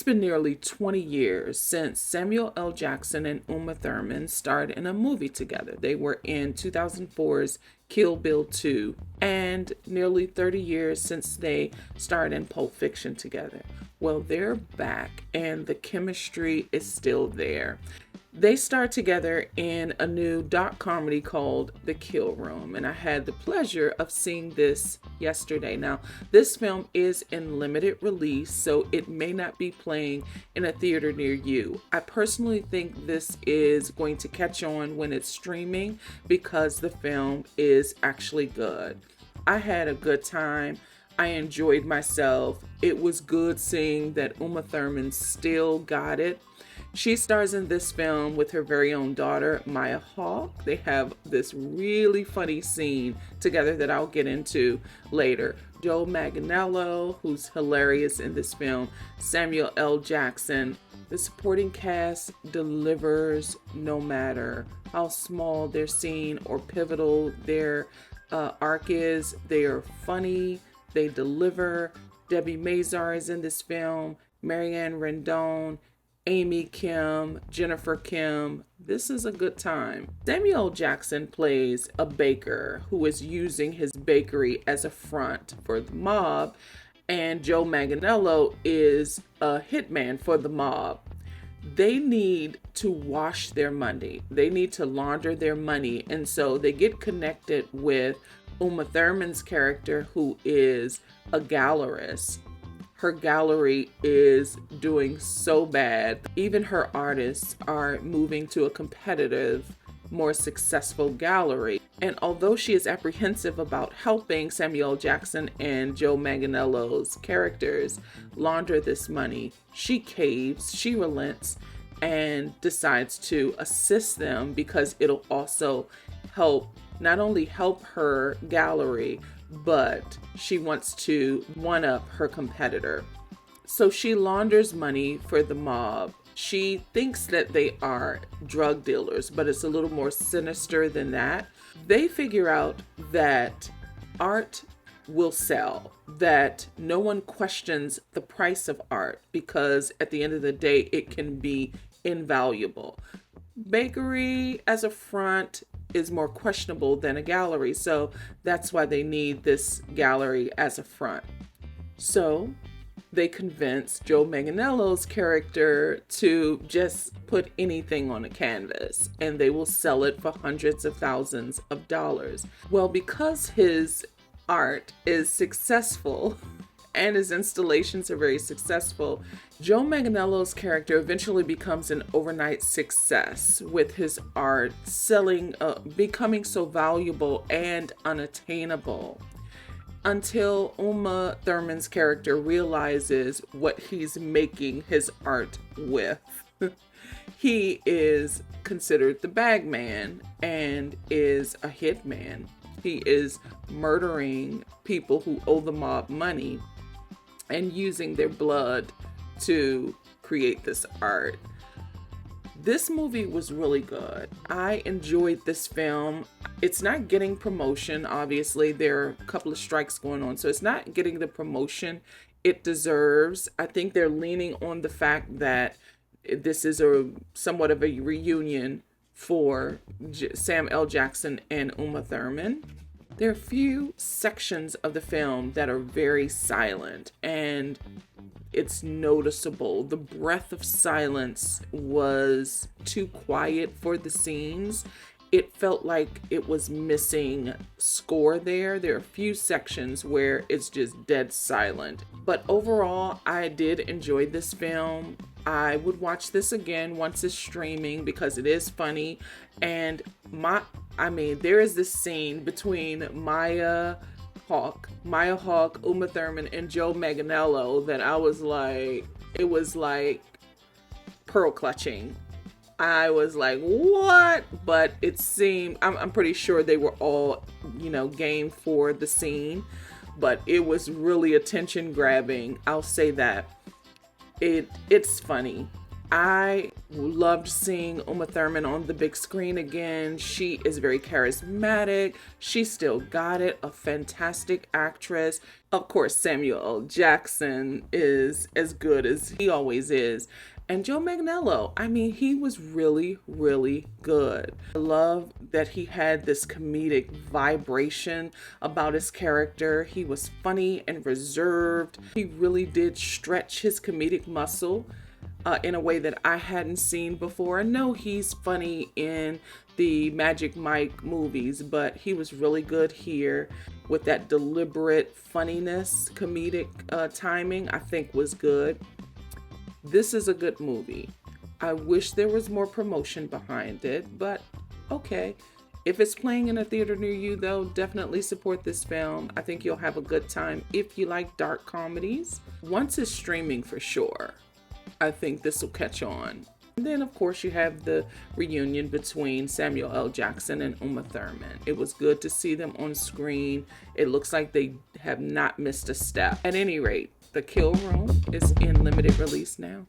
It's been nearly 20 years since Samuel L. Jackson and Uma Thurman starred in a movie together. They were in 2004's Kill Bill 2, and nearly 30 years since they starred in Pulp Fiction together. Well, they're back, and the chemistry is still there. They star together in a new doc comedy called The Kill Room, and I had the pleasure of seeing this yesterday. Now, this film is in limited release, so it may not be playing in a theater near you. I personally think this is going to catch on when it's streaming because the film is actually good. I had a good time. I enjoyed myself. It was good seeing that Uma Thurman still got it. She stars in this film with her very own daughter, Maya Hawke. They have this really funny scene together that I'll get into later. Joe Manganiello, who's hilarious in this film, Samuel L. Jackson. The supporting cast delivers no matter how small their scene or pivotal their arc is. They are funny. They deliver. Debbie Mazar is in this film. Marianne Rendon, Amy Kim, Jennifer Kim. This is a good time. Samuel Jackson plays a baker who is using his bakery as a front for the mob, and Joe Manganiello is a hitman for the mob. They need to wash their money. They need to launder their money, and so they get connected with Uma Thurman's character, who is a gallerist. Her gallery is doing so bad. Even her artists are moving to a competitive, more successful gallery. And although she is apprehensive about helping Samuel Jackson and Joe Manganiello's characters launder this money, she caves, she relents, and decides to assist them because it'll also not only help her gallery, but she wants to one-up her competitor. So she launders money for the mob. She thinks that they are drug dealers, but it's a little more sinister than that. They figure out that art will sell, that no one questions the price of art because at the end of the day, it can be invaluable. Bakery as a front is more questionable than a gallery, so that's why they need this gallery as a front. So they convince Joe Manganiello's character to just put anything on a canvas and they will sell it for hundreds of thousands of dollars. Well, because his art is successful and his installations are very successful, Joe Manganiello's character eventually becomes an overnight success with his art selling, becoming so valuable and unattainable until Uma Thurman's character realizes what he's making his art with. He is considered the bagman and is a hitman. He is murdering people who owe the mob money and using their blood to create this art. This movie was really good. I enjoyed this film. It's not getting promotion, obviously. There are a couple of strikes going on, so it's not getting the promotion it deserves. I think they're leaning on the fact that this is somewhat of a reunion for Sam L. Jackson and Uma Thurman. There are a few sections of the film that are very silent, and it's noticeable. The breath of silence was too quiet for the scenes. It felt like it was missing score there. There are a few sections where it's just dead silent. But overall, I did enjoy this film. I would watch this again once it's streaming because it is funny. And there is this scene between Maya Hawke, Uma Thurman, and Joe Manganiello that I was like, it was like pearl clutching. I was like, what? But it seemed, I'm pretty sure they were all, game for the scene, but it was really attention grabbing. I'll say that. It's funny. I Loved seeing Uma Thurman on the big screen again. She is very charismatic. She still got it. A fantastic actress. Of course, Samuel L. Jackson is as good as he always is. And Joe Manganiello, I mean, he was really, really good. I love that he had this comedic vibration about his character. He was funny and reserved. He really did stretch his comedic muscle in a way that I hadn't seen before. I know he's funny in the Magic Mike movies, but he was really good here with that deliberate funniness, comedic timing, I think was good. This is a good movie. I wish there was more promotion behind it, but okay. If it's playing in a theater near you, though, definitely support this film. I think you'll have a good time if you like dark comedies. Once it's streaming for sure, I think this will catch on. And then, of course, you have the reunion between Samuel L. Jackson and Uma Thurman. It was good to see them on screen. It looks like they have not missed a step. At any rate, The Kill Room is in limited release now.